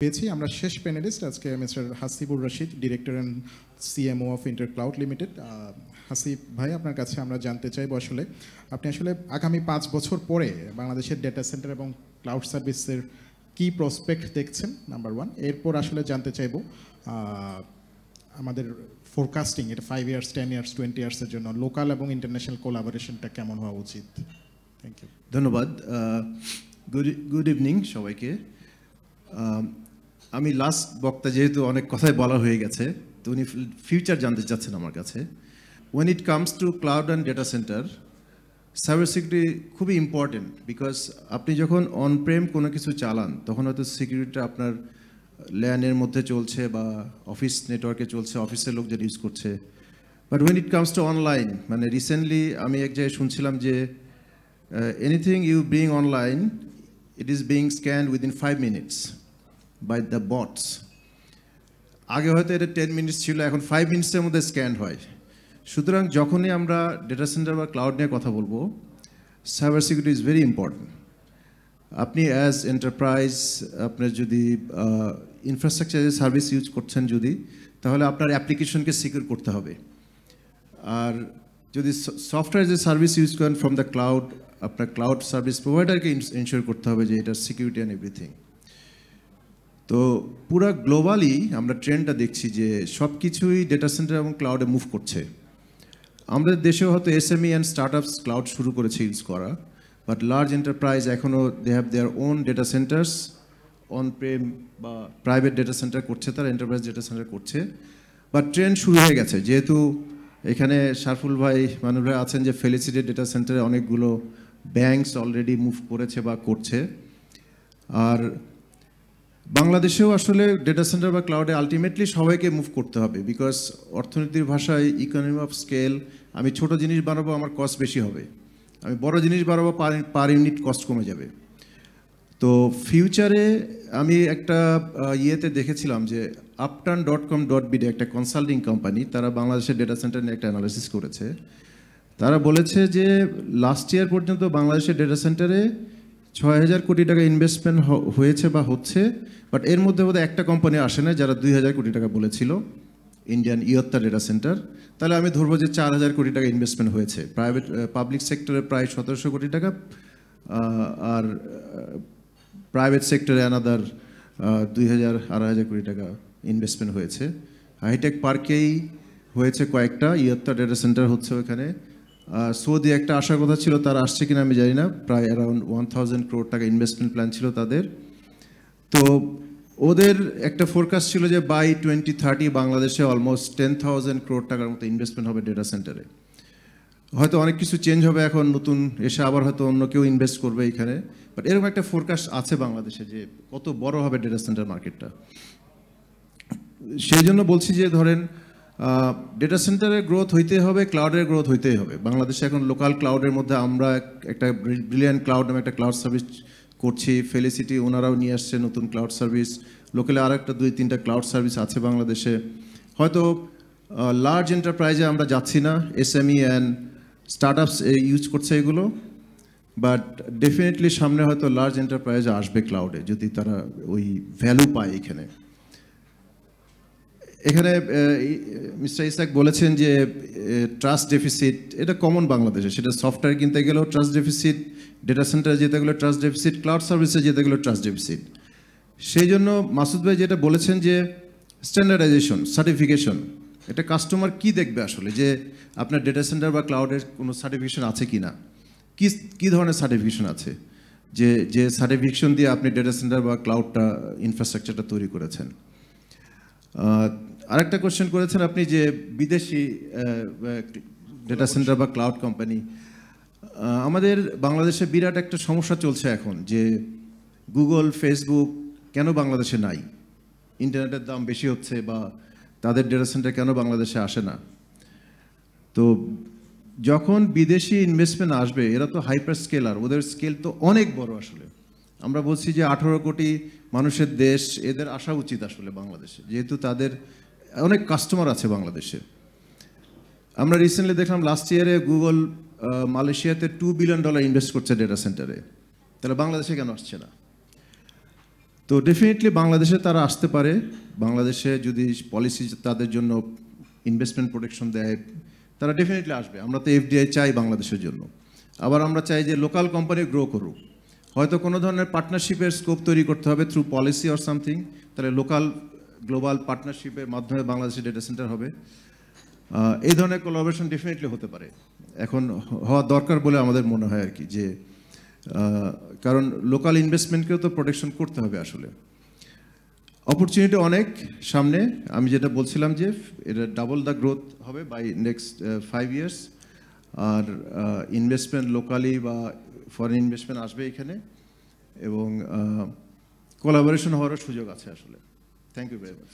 পেয়েছি আমরা শেষ প্যানেলিস্ট আজকে mister Hasibur Rashid, director and CMO of Intercloud limited. Hasib ভাই, আপনার কাছে আমরা জানতে চাইব আসলে আপনি আসলে আগামী 5 বছর পরে বাংলাদেশের ডেটা সেন্টার এবং ক্লাউড সার্ভিসের কি প্রসপেক্ট দেখছেন, নাম্বার 1। এরপর আসলে জানতে চাইব আমাদের ফোরকাস্টিং, এটা 5 ইয়ার্স, 10 ইয়ার্স, 20 ইয়ার্সের জন্য লোকাল এবং ইন্টারন্যাশনাল কোলাবোরেশনটা কেমন হওয়া উচিত। Thank you. ধন্যবাদ। গুড ইভিনিং সবাইকে। আমি লাস্ট বক্তা যেহেতু অনেক কথাই বলা হয়ে গেছে, তো উনি ফিউচার জানতে চাচ্ছেন আমার কাছে। When it comes to cloud and data centre, cyber security খুবই ইম্পর্টেন্ট, বিকজ আপনি যখন অন প্রেম কোনো কিছু চালান তখন হয়তো সিকিউরিটিটা আপনার ল্যানের মধ্যে চলছে বা অফিস নেটওয়ার্কে চলছে, অফিসের লোকজন ইউজ করছে। But when it comes to online, মানে রিসেন্টলি আমি এক জায়গায় শুনছিলাম যে anything you bring online, it is being scanned within 5 minutes by the bots. আগে হয়তো এটা 10 মিনিটস ছিল, এখন 5 মিনিটসের মধ্যে স্ক্যান হয়। সুতরাং যখনই আমরা ডেটা সেন্টার বা ক্লাউড নিয়ে কথা বলবো, cyber security is very important. আপনি অ্যাজ এন্টারপ্রাইজ, আপনার যদি ইনফ্রাস্ট্রাকচার সার্ভিস ইউজ করছেন যদি, তাহলে আপনার অ্যাপ্লিকেশনকে সিকিউর করতে হবে। আর যদি সফটওয়্যার যে সার্ভিস ইউজ করেন ফ্রম দ্য ক্লাউড, আপনার ক্লাউড সার্ভিস প্রোভাইডারকে ইনশিওর করতে হবে যে এটার সিকিউরিটি অ্যান্ড এভরিথিং। তো পুরো গ্লোবালি আমরা ট্রেন্ডটা দেখছি যে সব কিছুই ডেটা সেন্টার এবং ক্লাউডে মুভ করছে। আমাদের দেশেও হয়তো এসএমই অ্যান্ড স্টার্টআপস ক্লাউড শুরু করেছে ইউজ করা, বাট লার্জ এন্টারপ্রাইজ এখনও they have their own data centers, on prem বা প্রাইভেট ডেটা সেন্টার করছে, তারা এন্টারপ্রাইজ ডেটা সেন্টার করছে। বাট ট্রেন্ড শুরু হয়ে গেছে, যেহেতু এখানে সারফুল ভাই, মানুষ ভাই আছেন, যে ফেলিসিটি ডেটা সেন্টারে অনেকগুলো ব্যাংকস অলরেডি মুভ করেছে বা করছে। আর বাংলাদেশেও আসলে ডেটা সেন্টার বা ক্লাউডে আলটিমেটলি সবাইকে মুভ করতে হবে, বিকজ অর্থনীতির ভাষায় ইকোনমি অফ স্কেল। আমি ছোট জিনিস বানাবো, আমার কস্ট বেশি হবে, আমি বড় জিনিস বানাবো, পার ইউনিট কস্ট কমে যাবে। তো ফিউচারে আমি একটা ইয়েতে দেখেছিলাম যে upturn.com.bd একটা কনসাল্টিং কোম্পানি, তারা বাংলাদেশের ডেটা সেন্টার নিয়ে একটা অ্যানালাইসিস করেছে। তারা বলেছে যে লাস্ট ইয়ার পর্যন্ত বাংলাদেশের ডেটা সেন্টারে 6,000 কোটি টাকা ইনভেস্টমেন্ট হয়েছে বা হচ্ছে, বাট এর মধ্যে বোধহয় একটা কোম্পানি আসে না যারা 2,000 কোটি টাকা বলেছিল, ইন্ডিয়ান ইয়ত্তা ডেটা সেন্টার। তাহলে আমি ধরবো যে 4,000 কোটি টাকা ইনভেস্টমেন্ট হয়েছে। পাবলিক সেক্টরে প্রায় 1,700 কোটি টাকা, আর প্রাইভেট সেক্টরে অ্যানাদার 2,000-2,500 কোটি টাকা ইনভেস্টমেন্ট হয়েছে। হাইটেক পার্কেই হয়েছে কয়েকটা, ইয়ত্তা ডেটা সেন্টার হচ্ছে ওখানে। সৌদি একটা আসার কথা ছিল, তার আসছে কিনা আমি জানি না। প্রায় অ্যারাউন্ড 1,000 crore টাকা ইনভেস্টমেন্ট প্ল্যান ছিল তাদের। তো ওদের একটা ফোরকাস্ট ছিল যে বাই 2030 বাংলাদেশে অলমোস্ট 10,000 crore টাকার মতো ইনভেস্টমেন্ট হবে ডেটা সেন্টারে। হয়তো অনেক কিছু চেঞ্জ হবে, এখন নতুন এসে আবার হয়তো অন্য কেউ ইনভেস্ট করবে এখানে, বাট এরকম একটা ফোরকাস্ট আছে বাংলাদেশে যে কত বড় হবে ডেটা সেন্টার মার্কেটটা। সেই জন্য বলছি যে ধরেন ডেটা সেন্টারের গ্রোথ হইতে হবে, ক্লাউডের গ্রোথ হইতেই হবে। বাংলাদেশে এখন লোকাল ক্লাউডের মধ্যে আমরা একটা ব্রিলিয়ান্ট ক্লাউড নামে একটা ক্লাউড সার্ভিস করছি। ফেলিসিটি ওনারাও নিয়ে আসছে নতুন ক্লাউড সার্ভিস। লোকালে আর একটা 2-3টা ক্লাউড সার্ভিস আছে বাংলাদেশে। হয়তো লার্জ এন্টারপ্রাইজে আমরা যাচ্ছি না, এসএমই অ্যান্ড স্টার্টআপস ইউজ করছে এগুলো, বাট ডেফিনেটলি সামনে হয়তো লার্জ এন্টারপ্রাইজে আসবে ক্লাউডে, যদি তারা ওই ভ্যালু পায়। এখানে মিস্টার ইসাক বলেছেন যে ট্রাস্ট ডেফিসিট, এটা কমন বাংলাদেশে। সেটা সফটওয়্যার কিনতে গেলেও ট্রাস্ট ডেফিসিট, ডেটা সেন্টারে যেতে গেলেও ট্রাস্ট ডেফিসিট, ক্লাউড সার্ভিসে যেতে গেলেও ট্রাস্ট ডেফিসিট। সেই জন্য মাসুদ ভাই যেটা বলেছেন যে স্ট্যান্ডার্ডাইজেশন, সার্টিফিকেশন, এটা কাস্টমার কি দেখবে আসলে, যে আপনার ডেটা সেন্টার বা ক্লাউডের কোনো সার্টিফিকেশন আছে কি না, কী ধরনের সার্টিফিকেশন আছে, যে সার্টিফিকেশন দিয়ে আপনি ডেটা সেন্টার বা ক্লাউডটা ইনফ্রাস্ট্রাকচারটা তৈরি করেছেন। আরেকটা কোয়েশ্চেন করেছেন আপনি যে বিদেশি ডেটা সেন্টার বা ক্লাউড কোম্পানি। আমাদের বাংলাদেশে বিরাট একটা সমস্যা চলছে এখন, যে গুগল, ফেসবুক কেন বাংলাদেশে নাই, ইন্টারনেটের দাম বেশি হচ্ছে, বা তাদের ডেটা সেন্টার কেন বাংলাদেশে আসে না। তো যখন বিদেশি ইনভেস্টমেন্ট আসবে, এরা তো হাইপার স্কেলার, ওদের স্কেল তো অনেক বড়। আসলে আমরা বলছি যে 18 কোটি মানুষের দেশ, এদের আসা উচিত আসলে বাংলাদেশে, যেহেতু তাদের অনেক কাস্টমার আছে বাংলাদেশে। আমরা রিসেন্টলি দেখলাম লাস্ট ইয়ারে গুগল মালয়েশিয়াতে $2 বিলিয়ন ইনভেস্ট করছে ডেটা সেন্টারে, তাহলে বাংলাদেশে কেন আসছে না? তো ডেফিনেটলি বাংলাদেশে তারা আসতে পারে। বাংলাদেশে যদি পলিসি তাদের জন্য ইনভেস্টমেন্ট প্রোটেকশন দেয়, তারা ডেফিনেটলি আসবে। আমরা তো এফডিআই চাই বাংলাদেশের জন্য। আবার আমরা চাই যে লোকাল কোম্পানি গ্রো করুক। হয়তো কোনো ধরনের পার্টনারশিপের স্কোপ তৈরি করতে হবে থ্রু পলিসি অর সামথিং, তাহলে লোকাল গ্লোবাল পার্টনারশিপের মাধ্যমে বাংলাদেশে ডেটা সেন্টার হবে। এই ধরনের কোলাবোরেশন ডেফিনেটলি হতে পারে, এখন হওয়া দরকার বলে আমাদের মনে হয় আর কি, যে কারণ লোকাল ইনভেস্টমেন্টকেও তো প্রোটেকশন করতে হবে আসলে। অপরচুনিটি অনেক সামনে, আমি যেটা বলছিলাম যে এটা ডাবল দ্য গ্রোথ হবে বাই নেক্সট 5 ইয়ার্স। আর ইনভেস্টমেন্ট লোকালি বা ফরেন ইনভেস্টমেন্ট আসবে এখানে, এবং কোলাবোরেশন হওয়ারও সুযোগ আছে আসলে। Thank you very much.